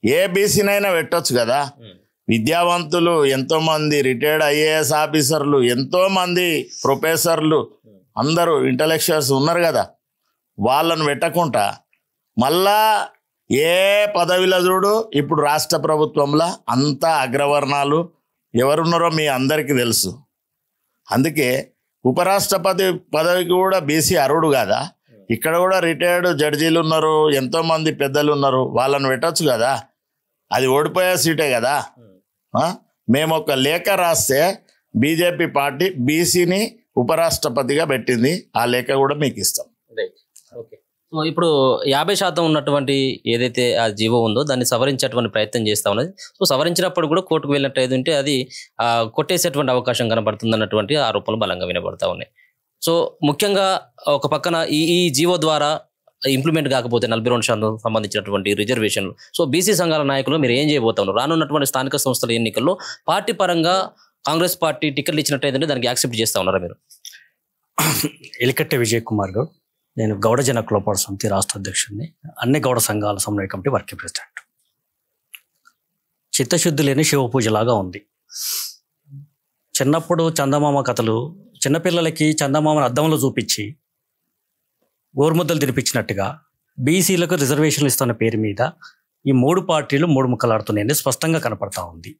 ఏ బీసీనైనా పెట్టొచ్చు కదా. విద్యావంతులు ఎంతోమంది, రిటైర్డ్ ఐఏఎస్ ఆఫీసర్లు, ఎంతోమంది ప్రొఫెసర్లు, అందరూ ఇంటలెక్చువల్స్ ఉన్నారు కదా. వాళ్ళను పెట్టకుండా మళ్ళా ఏ పదవిలో చూడు ఇప్పుడు రాష్ట్ర ప్రభుత్వంలో అంతా అగ్రవర్ణాలు ఎవరున్నారో మీ అందరికీ తెలుసు. అందుకే ఉపరాష్ట్రపతి పదవికి కూడా బీసీ అర్హుడు కదా. ఇక్కడ కూడా రిటైర్డ్ జడ్జీలు ఉన్నారు, ఎంతోమంది పెద్దలు ఉన్నారు, వాళ్ళని పెట్టచ్చు కదా. అది ఓడిపోయే సీటే కదా. మేము ఒక లేఖ రాస్తే బీజేపీ పార్టీ బీసీని ఉపరాష్ట్రపతిగా పెట్టింది. ఆ లేఖ కూడా మీకు ఇస్తాం. సో ఇప్పుడు 50% ఉన్నటువంటి ఏదైతే ఆ జీవో ఉందో దాన్ని సవరించేటువంటి ప్రయత్నం చేస్తా ఉన్నది. సో సవరించినప్పుడు కూడా కోర్టుకు వెళ్ళినట్టు ఉంటే అది కొట్టేసేటువంటి అవకాశం కనబడుతుంది అన్నటువంటి ఆరోపణలు బలంగా వినబడతా ఉన్నాయి. సో ముఖ్యంగా ఒక పక్కన ఈ జీవో ద్వారా ఇంప్లిమెంట్ కాకపోతే 42% సంబంధించినటువంటి రిజర్వేషన్లు, సో బీసీ సంఘాల నాయకులు మీరు ఏం చేయబోతా ఉన్నారు? రానున్నటువంటి స్థానిక సంస్థల ఎన్నికల్లో పార్టీ పరంగా కాంగ్రెస్ పార్టీ టికెట్లు ఇచ్చినట్టయితే దానికి యాక్సెప్ట్ చేస్తా ఉన్నారా మీరు? ఎలికట్టె విజయ్ కుమార్ గౌడ్, నేను గౌడ జన కులపోరాట సమితి రాష్ట్ర అధ్యక్షుడిని, అన్ని గౌడ సంఘాల సమన్వయ కమిటీ వర్కింగ్ ప్రెసిడెంట్. చిత్తశుద్ధి లేని శివ పూజలాగా ఉంది. చిన్నప్పుడు చందమామ కథలు చిన్నపిల్లలకి చందమామను అద్దంలో చూపించి గోరుముద్దలు తినిపించినట్టుగా బీసీలకు రిజర్వేషన్లు ఇస్తున్న పేరు మీద ఈ 3 పార్టీలు 3 ముక్కలాడుతున్నాయని స్పష్టంగా కనపడతా ఉంది.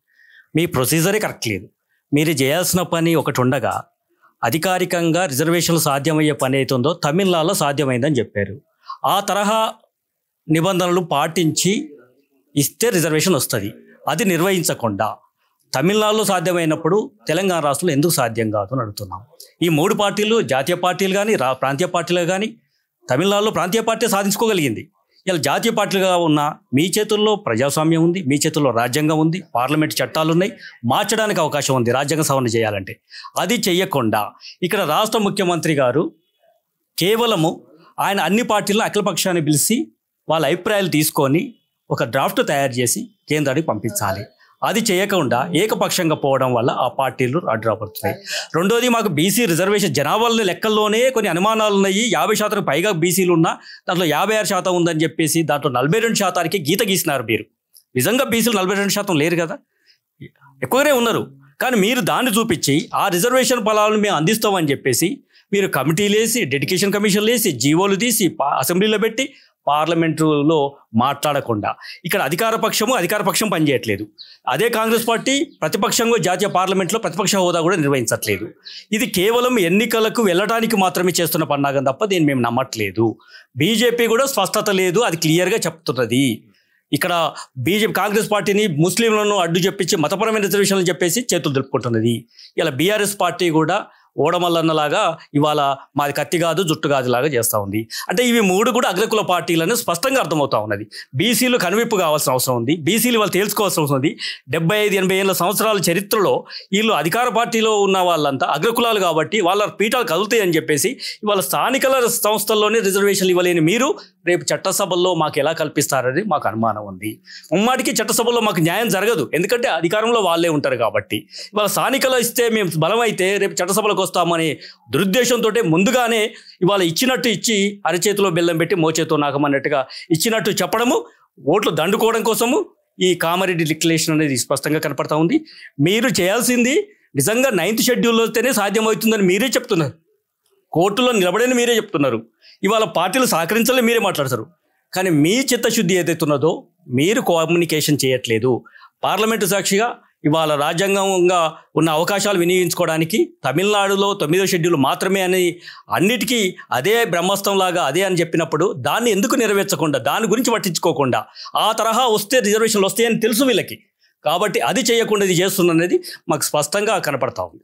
మీ ప్రొసీజరే కరెక్ట్ లేదు. మీరు చేయాల్సిన పని ఒకటి ఉండగా అధికారికంగా రిజర్వేషన్లు సాధ్యమయ్యే పని అవుతుందో తమిళనాడులో సాధ్యమైందని చెప్పారు. ఆ తరహా నిబంధనలు పాటించి ఇస్తే రిజర్వేషన్ వస్తుంది. అది నిర్వహించకుండా తమిళనాడులో సాధ్యమైనప్పుడు తెలంగాణ రాష్ట్రంలో ఎందుకు సాధ్యం కాదు అని అడుగుతున్నాం. ఈ 3 పార్టీలు జాతీయ పార్టీలు కానీ ప్రాంతీయ పార్టీలు కానీ తమిళనాడులో ప్రాంతీయ పార్టీ సాధించుకోగలిగింది. ఇలా జాతీయ పార్టీలుగా ఉన్న మీ చేతుల్లో ప్రజాస్వామ్యం ఉంది, మీ చేతుల్లో రాజ్యాంగం ఉంది, పార్లమెంట్ చట్టాలు ఉన్నాయి, మార్చడానికి అవకాశం ఉంది రాజ్యాంగ సవరణ చేయాలంటే. అది చెయ్యకుండా ఇక్కడ రాష్ట్ర ముఖ్యమంత్రి గారు కేవలము ఆయన అన్ని పార్టీలను అఖిలపక్షాన్ని పిలిచి వాళ్ళ అభిప్రాయాలు తీసుకొని ఒక డ్రాఫ్ట్ తయారు చేసి కేంద్రానికి పంపించాలి. అది చేయకుండా ఏకపక్షంగా పోవడం వల్ల ఆ పార్టీలు అడ్డురాబడుతున్నాయి. రెండోది, మాకు బీసీ రిజర్వేషన్ జనాభాల లెక్కల్లోనే కొన్ని అనుమానాలు ఉన్నాయి. 50% పైగా బీసీలు ఉన్నా దాంట్లో 56% ఉందని చెప్పేసి దాంట్లో 42% గీత గీసినారు. మీరు నిజంగా బీసీలు 42% లేరు కదా, ఎక్కువనే ఉన్నారు. కానీ మీరు దాన్ని చూపించి ఆ రిజర్వేషన్ ఫలాలను మేము అందిస్తామని చెప్పేసి మీరు కమిటీలు వేసి, డెడికేషన్ కమిషన్లు వేసి, జీవోలు తీసి అసెంబ్లీలో పెట్టి పార్లమెంటులో మాట్లాడకుండా ఇక్కడ అధికార పక్షం పనిచేయట్లేదు. అదే కాంగ్రెస్ పార్టీ ప్రతిపక్షంగా జాతీయ పార్లమెంట్లో ప్రతిపక్ష హోదా కూడా నిర్వహించట్లేదు. ఇది కేవలం ఎన్నికలకు వెళ్ళడానికి మాత్రమే చేస్తున్న పన్నాగం తప్ప దీన్ని మేము నమ్మట్లేదు. బీజేపీ కూడా స్పష్టత లేదు, అది క్లియర్గా చెప్తున్నది. ఇక్కడ కాంగ్రెస్ పార్టీని ముస్లింలను అడ్డు చెప్పించి మతపరమైన రిజర్వేషన్లు చెప్పేసి చేతులు దులుపుకుంటున్నది. ఇలా బీఆర్ఎస్ పార్టీ కూడా ఓడమల్లన్నలాగా ఇవాళ మాది కత్తి కాదు జుట్టు కాదు లాగా చేస్తూ ఉంది. అంటే ఇవి 3 కూడా అగ్రకుల పార్టీలని స్పష్టంగా అర్థమవుతా ఉన్నది. బీసీలు కనువిప్పు కావాల్సిన అవసరం ఉంది, బీసీలు వాళ్ళు తేల్చుకోవాల్సిన అవసరం ఉంది. 75-80 ఏళ్ళ సంవత్సరాల చరిత్రలో వీళ్ళు అధికార పార్టీలో ఉన్న వాళ్ళంతా అగ్రకులాలు కాబట్టి వాళ్ళ పీఠాలు కదులుతాయని చెప్పేసి ఇవాళ స్థానికల సంస్థల్లోనే రిజర్వేషన్లు ఇవ్వలేని మీరు రేపు చట్టసభల్లో మాకు ఎలా కల్పిస్తారని మాకు అనుమానం ఉంది. ముమ్మాటికి చట్టసభల్లో మాకు న్యాయం జరగదు, ఎందుకంటే అధికారంలో వాళ్ళే ఉంటారు కాబట్టి. ఇవాళ స్థానికలు ఇస్తే మేము బలమైతే రేపు చట్టసభలకు వస్తామనే దురుద్దేశంతో ముందుగానే ఇవాళ ఇచ్చినట్టు ఇచ్చి అరచేతిలో బెల్లం పెట్టి మోచేతో నాకమన్నట్టుగా ఇచ్చినట్టు చెప్పడము, ఓట్లు దండుకోవడం కోసము ఈ కామారెడ్డి డిక్లరేషన్ అనేది స్పష్టంగా కనపడతా ఉంది. మీరు చేయాల్సింది నిజంగా 9th షెడ్యూల్లో వస్తేనే సాధ్యమవుతుందని మీరే చెప్తున్నారు. కోర్టులో నిలబడని మీరే చెప్తున్నారు. ఇవాళ పార్టీలు సహకరించాలని మీరే మాట్లాడతారు. కానీ మీ చిత్తశుద్ధి ఏదైతున్నదో మీరు కమ్యూనికేషన్ చేయట్లేదు. పార్లమెంటు సాక్షిగా ఇవాళ రాజ్యాంగంగా ఉన్న అవకాశాలు వినియోగించుకోవడానికి తమిళనాడులో 9వ షెడ్యూల్ మాత్రమే అని అన్నిటికీ అదే బ్రహ్మాస్త్రంలాగా అదే అని చెప్పినప్పుడు దాన్ని ఎందుకు నెరవేర్చకుండా, దాని గురించి పట్టించుకోకుండా, ఆ తరహా వస్తే రిజర్వేషన్లు వస్తాయని తెలుసు వీళ్ళకి, కాబట్టి అది చేయకుండా ఇది చేస్తున్నది మాకు స్పష్టంగా కనపడతా ఉంది.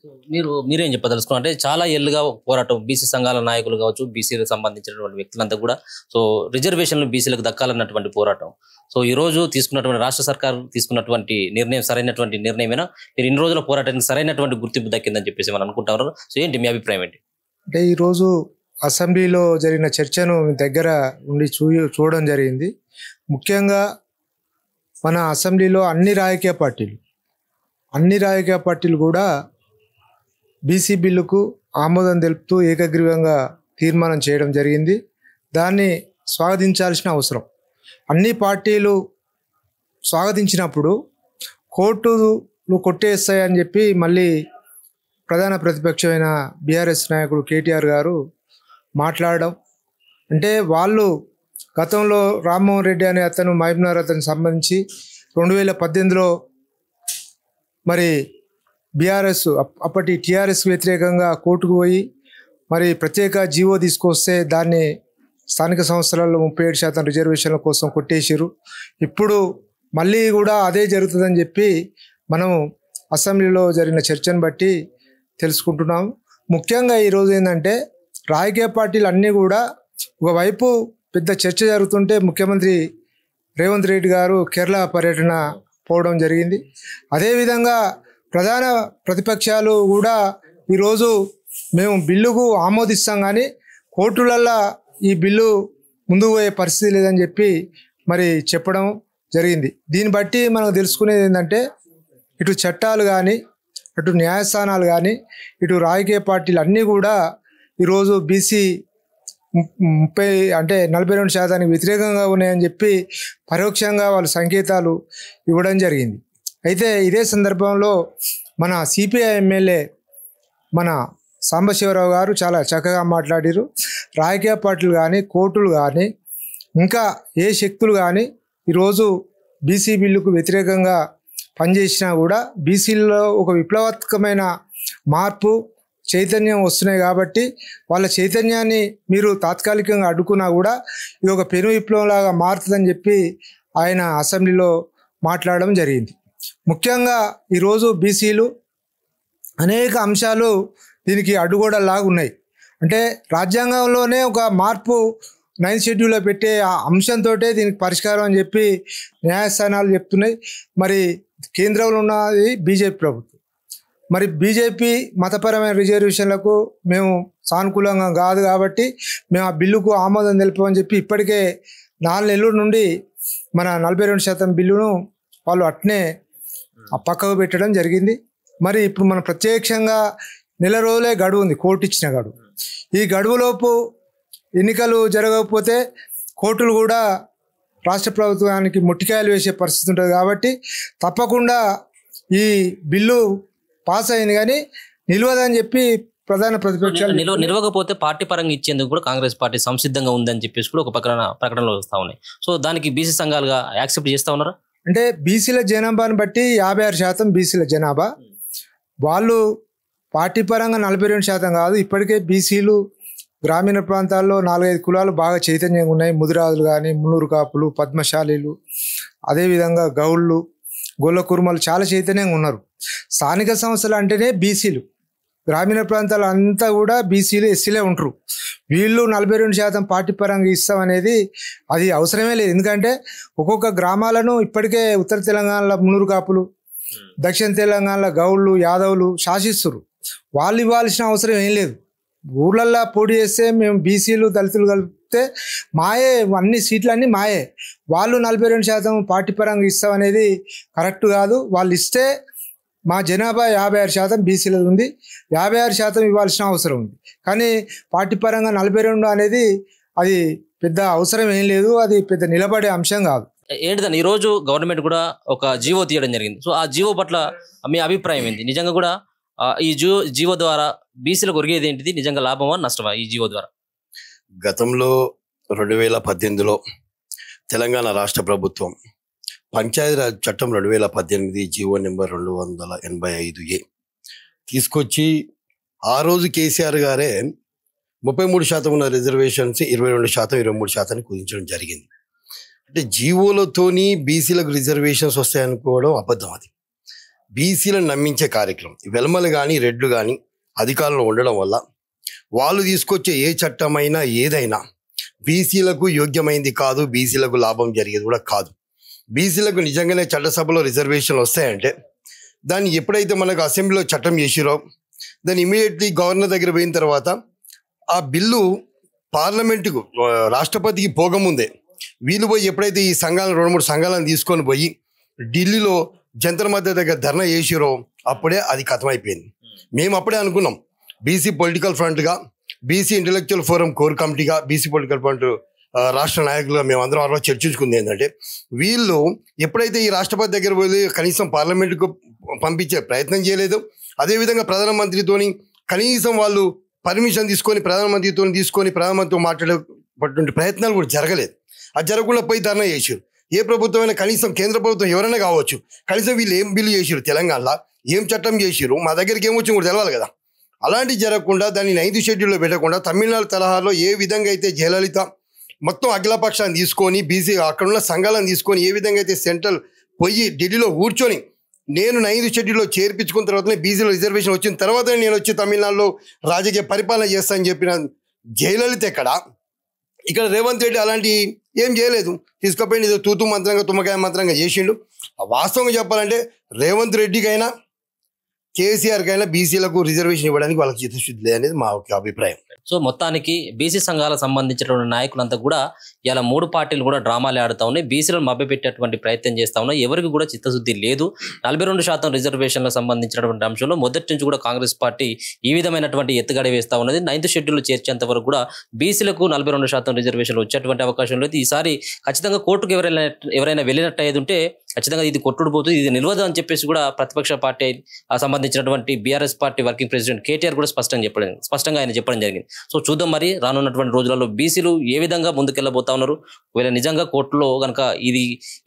మీరేం చెప్పదలుచుకున్నారు అంటే చాలా ఏళ్ళుగా పోరాటం బీసీ సంఘాల నాయకులు కావచ్చు, బీసీలకు సంబంధించినటువంటి వ్యక్తులంతా కూడా సో రిజర్వేషన్లు బీసీలకు దక్కాలన్నటువంటి పోరాటం. సో ఈ రోజు తీసుకున్నటువంటి రాష్ట్ర సర్కారు తీసుకున్నటువంటి నిర్ణయం సరైనటువంటి నిర్ణయమేనా? మీరు ఇన్ని రోజుల పోరాటానికి సరైనటువంటి గుర్తింపు దక్కిందని చెప్పేసి మనం అనుకుంటారు. సో ఏంటి మీ అభిప్రాయం ఏంటి? అంటే ఈరోజు అసెంబ్లీలో జరిగిన చర్చను దగ్గర ఉండి చూడడం జరిగింది. ముఖ్యంగా మన అసెంబ్లీలో అన్ని రాజకీయ పార్టీలు కూడా బీసీ బిల్లుకు ఆమోదం తెలుపుతూ ఏకగ్రీవంగా తీర్మానం చేయడం జరిగింది. దాన్ని స్వాగతించాల్సిన అవసరం. అన్ని పార్టీలు స్వాగతించినప్పుడు కోర్టులు కొట్టేస్తాయని చెప్పి మళ్ళీ ప్రధాన ప్రతిపక్షమైన బీఆర్ఎస్ నాయకుడు కేటీఆర్ గారు మాట్లాడడం అంటే వాళ్ళు గతంలో రామ్మోహన్ రెడ్డి అనే అతను మహబూబ్నగర్ అతనికి సంబంధించి 2018లో మరి బీఆర్ఎస్ అప్పటి టీఆర్ఎస్కి వ్యతిరేకంగా కోర్టుకు పోయి మరి ప్రత్యేక జీవో తీసుకొస్తే దాన్ని స్థానిక సంస్థలలో 37% రిజర్వేషన్ల కోసం కొట్టేసారు. ఇప్పుడు మళ్ళీ కూడా అదే జరుగుతుందని చెప్పి మనం అసెంబ్లీలో జరిగిన చర్చను బట్టి తెలుసుకుంటున్నాం. ముఖ్యంగా ఈరోజు ఏంటంటే రాజకీయ పార్టీలు అన్నీ కూడా ఒకవైపు పెద్ద చర్చ జరుగుతుంటే ముఖ్యమంత్రి రేవంత్ రెడ్డి గారు కేరళ పర్యటన పోవడం జరిగింది. అదేవిధంగా ప్రధాన ప్రతిపక్షాలు కూడా ఈరోజు మేము బిల్లుకు ఆమోదిస్తాం కానీ కోర్టులల్లో ఈ బిల్లు ముందుకు పోయే పరిస్థితి లేదని చెప్పి మరి చెప్పడం జరిగింది. దీన్ని బట్టి మనకు తెలుసుకునేది ఏంటంటే ఇటు చట్టాలు కానీ అటు న్యాయస్థానాలు కానీ ఇటు రాజకీయ పార్టీలు అన్నీ కూడా ఈరోజు బీసీ 42% వ్యతిరేకంగా ఉన్నాయని చెప్పి పరోక్షంగా వాళ్ళు సంకేతాలు ఇవ్వడం జరిగింది. అయితే ఇదే సందర్భంలో మన సిపిఐ ఎమ్మెల్యే మన సాంబశివరావు గారు చాలా చక్కగా మాట్లాడారు. రాజకీయ పార్టీలు కానీ కోర్టులు కానీ ఇంకా ఏ శక్తులు కానీ ఈరోజు బీసీ బిల్లుకు వ్యతిరేకంగా పనిచేసినా కూడా బీసీల్లో ఒక విప్లవాత్మకమైన మార్పు చైతన్యం వస్తున్నాయి కాబట్టి వాళ్ళ చైతన్యాన్ని మీరు తాత్కాలికంగా అడ్డుకున్నా కూడా ఇది ఒక పెను విప్లవంలాగా మారుతుందని చెప్పి ఆయన అసెంబ్లీలో మాట్లాడడం జరిగింది. ముఖ్యంగా ఈరోజు బీసీలు అనేక అంశాలు దీనికి అడ్డుగోడలాగా ఉన్నాయి. అంటే రాజ్యాంగంలోనే ఒక మార్పు 9th షెడ్యూల్లో పెట్టే ఆ అంశంతో దీనికి పరిష్కారం అని చెప్పి న్యాయస్థానాలు చెప్తున్నాయి. మరి కేంద్రంలో ఉన్నది బీజేపీ ప్రభుత్వం. మరి బీజేపీ మతపరమైన రిజర్వేషన్లకు మేము సానుకూలంగా కాదు కాబట్టి మేము ఆ బిల్లుకు ఆమోదం తెలుపమని చెప్పి ఇప్పటికే 4 నెలల నుండి మన 42% బిల్లును వాళ్ళు అట్నే పక్కకు పెట్టడం జరిగింది. మరి ఇప్పుడు మన ప్రత్యక్షంగా నెల రోజులే గడువు ఉంది, కోర్టు ఇచ్చిన గడువు. ఈ గడువులోపు ఎన్నికలు జరగకపోతే కోర్టులు కూడా రాష్ట్ర ప్రభుత్వానికి ముట్టికాయలు వేసే పరిస్థితి ఉంటుంది కాబట్టి తప్పకుండా ఈ బిల్లు పాస్ అయింది కానీ నిలవదని చెప్పి ప్రధాన ప్రతిపక్షాలు నిలవకపోతే పార్టీ పరంగా ఇచ్చేందుకు కూడా కాంగ్రెస్ పార్టీ సంసిద్ధంగా ఉందని చెప్పేసి కూడా ఒక ప్రకటనలో వస్తూ ఉన్నాయి. సో దానికి బీసీ సంఘాలుగా యాక్సెప్ట్ చేస్తూ ఉన్నారా? అంటే బీసీల జనాభాను బట్టి 56% బీసీల జనాభా, వాళ్ళు పార్టీ పరంగా 42% కాదు. ఇప్పటికే బీసీలు గ్రామీణ ప్రాంతాల్లో 4-5 కులాలు బాగా చైతన్యంగా ఉన్నాయి. ముదిరాజులు కానీ, మున్నూరు కాపులు, పద్మశాలీలు, అదేవిధంగా గౌళ్ళు, గొల్ల కుర్మలు చాలా చైతన్యంగా ఉన్నారు. స్థానిక సంస్థలు అంటేనే బీసీలు, గ్రామీణ ప్రాంతాలు అంతా కూడా బీసీలు ఎస్సీలే ఉంటారు. వీళ్ళు 42% పార్టీ పరంగా ఇస్తామనేది అది అవసరమే లేదు. ఎందుకంటే ఒక్కొక్క గ్రామాలను ఇప్పటికే ఉత్తర తెలంగాణలో మున్నూరు కాపులు, దక్షిణ తెలంగాణలో గౌళ్ళు, యాదవులు శాసిస్తున్నారు. వాళ్ళు ఇవ్వాల్సిన అవసరం ఏం లేదు. ఊర్లల్లో పోటీ చేస్తే మేము బీసీలు దళితులు కలిపితే మాయే, అన్ని సీట్లన్నీ మాయే. వాళ్ళు 42% పార్టీ పరంగా ఇస్తామనేది కరెక్ట్ కాదు. వాళ్ళు ఇస్తే మా జనాభా 56% బీసీలది ఉంది, 56% ఇవ్వాల్సిన అవసరం ఉంది. కానీ పార్టీ పరంగా 42 అనేది అది పెద్ద అవసరం ఏం లేదు, అది పెద్ద నిలబడే అంశం కాదు. ఏంటిదని ఈరోజు గవర్నమెంట్ కూడా ఒక జీవో తీయడం జరిగింది. సో ఆ జీవో పట్ల మీ అభిప్రాయం ఏంటి? నిజంగా కూడా ఈ జీవో ద్వారా బీసీలకు ఒరిగేది ఏంటిది? నిజంగా లాభమా నష్టమా ఈ జీవో ద్వారా? గతంలో 2018లో తెలంగాణ రాష్ట్ర ప్రభుత్వం పంచాయతీరాజ్ చట్టం 2018 జీవో నెంబర్ 285A తీసుకొచ్చి ఆ రోజు కేసీఆర్ గారే 33% ఉన్న రిజర్వేషన్స్ 22%, 23% కుదించడం జరిగింది. అంటే జీవోలతోని బీసీలకు రిజర్వేషన్స్ వస్తాయనుకోవడం అబద్ధం. అది బీసీలను నమ్మించే కార్యక్రమం. వెల్మలు కానీ రెడ్లు కానీ అధికారంలో ఉండడం వల్ల వాళ్ళు తీసుకొచ్చే ఏ చట్టమైనా ఏదైనా బీసీలకు యోగ్యమైంది కాదు, బీసీలకు లాభం జరిగేది కూడా కాదు. బీసీలకు నిజంగానే చట్టసభలో రిజర్వేషన్లు వస్తాయంటే దాన్ని ఎప్పుడైతే మనకు అసెంబ్లీలో చట్టం చేసిరో దాన్ని ఇమీడియట్లీ గవర్నర్ దగ్గర పోయిన తర్వాత ఆ బిల్లు పార్లమెంటుకు రాష్ట్రపతికి పోకముందే వీళ్ళు పోయి ఎప్పుడైతే ఈ సంఘాలను 2-3 సంఘాలను తీసుకొని పోయి ఢిల్లీలో జంతర్ మధ్య దగ్గర ధర్నా చేసిరో అప్పుడే అది ఖతమైపోయింది. మేము అప్పుడే అనుకున్నాం బీసీ పొలిటికల్ ఫ్రంట్గా, బీసీ ఇంటలెక్చువల్ ఫోరం కోర్ కమిటీగా, బీసీ పొలిటికల్ ఫ్రంట్ రాష్ట్ర నాయకులుగా మేమందరం ఆ రోజు చర్చించుకుంది ఏంటంటే వీళ్ళు ఎప్పుడైతే ఈ రాష్ట్రపతి దగ్గర పోయి కనీసం పార్లమెంటుకు పంపించే ప్రయత్నం చేయలేదు, అదేవిధంగా ప్రధానమంత్రితోని కనీసం వాళ్ళు పర్మిషన్ తీసుకొని ప్రధానమంత్రితో మాట్లాడేటువంటి ప్రయత్నాలు కూడా జరగలేదు. అది జరగకుండా పోయి ధర్నా చేసారు. ఏ ప్రభుత్వమైనా కనీసం కేంద్ర ప్రభుత్వం ఎవరైనా కావచ్చు, కనీసం వీళ్ళు ఏం బిల్లు చేసారు, తెలంగాణలో ఏం చట్టం చేసారు, మా దగ్గరికి ఏమొచ్చింది కూడా తెలవాలి కదా. అలాంటివి జరగకుండా దాన్ని 9th షెడ్యూల్లో పెట్టకుండా తమిళనాడు తరహాలో ఏ విధంగా అయితే జయలలిత మొత్తం అఖిలపక్షాన్ని తీసుకొని బీసీ అక్కడ ఉన్న సంఘాలను తీసుకొని ఏ విధంగా అయితే సెంట్రల్ పోయి ఢిల్లీలో కూర్చొని నేను 9th షెడ్యూల్లో చేర్పించుకున్న తర్వాతనే బీసీలో రిజర్వేషన్ వచ్చిన తర్వాతనే నేను వచ్చి తమిళనాడులో రాజకీయ పరిపాలన చేస్తానని చెప్పిన జయలలిత ఇక్కడ రేవంత్ రెడ్డి అలాంటి ఏం చేయలేదు. తీసుకుపోయి ఏదో తూతు మంత్రంగా తుమ్మకాయ మంత్రంగా చేసిండు. వాస్తవంగా చెప్పాలంటే రేవంత్ రెడ్డికైనా కేసీఆర్కైనా బీసీలకు రిజర్వేషన్ ఇవ్వడానికి వాళ్ళకి చిత్తశుద్ధి అనేది మా ఒక అభిప్రాయం. సో మొత్తానికి బీసీ సంఘాలకు సంబంధించినటువంటి నాయకులంతా కూడా ఇలా 3 పార్టీలు కూడా డ్రామాలు ఆడుతూ ఉన్నాయి, బీసీలను మభ్యపెట్టేటువంటి ప్రయత్నం చేస్తూ ఉన్నాయి. ఎవరికి కూడా చిత్తశుద్ధి లేదు. 42% రిజర్వేషన్లకు సంబంధించినటువంటి అంశంలో మొదటి నుంచి కూడా కాంగ్రెస్ పార్టీ ఈ విధమైనటువంటి ఎత్తుగడ వేస్తూ ఉన్నది. 9th షెడ్యూల్లో చేర్చేంత వరకు కూడా బీసీలకు 42% రిజర్వేషన్లు వచ్చేటువంటి అవకాశం లేదు. ఈసారి ఖచ్చితంగా కోర్టుకు ఎవరైనా వెళ్ళినట్టు అయ్యేది ఉంటే ఖచ్చితంగా ఇది కొట్టుడు పోతుంది, ఇది నిలవదు అని చెప్పేసి కూడా ప్రతిపక్ష పార్టీ సంబంధించినటువంటి BRS party working president KTR కూడా స్పష్టంగా ఆయన చెప్పడం జరిగింది. సో చూద్దాం మరి రానున్నటువంటి రోజులలో బీసీలు ఏ విధంగా ముందుకెళ్ళబోతా ఉన్నారు. ఒకవేళ నిజంగా కోర్టులో కనుక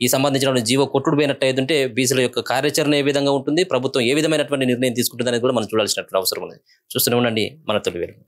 ఈ సంబంధించినటువంటి జీవో కొట్టుడు పోయినట్టు అయ్యేదంటే బీసీల యొక్క కార్యాచరణ ఏ విధంగా ఉంటుంది, ప్రభుత్వం ఏ విధమైనటువంటి నిర్ణయం తీసుకుంటుంది అనేది కూడా మనం చూడాల్సినటువంటి అవసరం ఉంది. చూస్తూనే ఉండండి మన తొలి వెలుగు.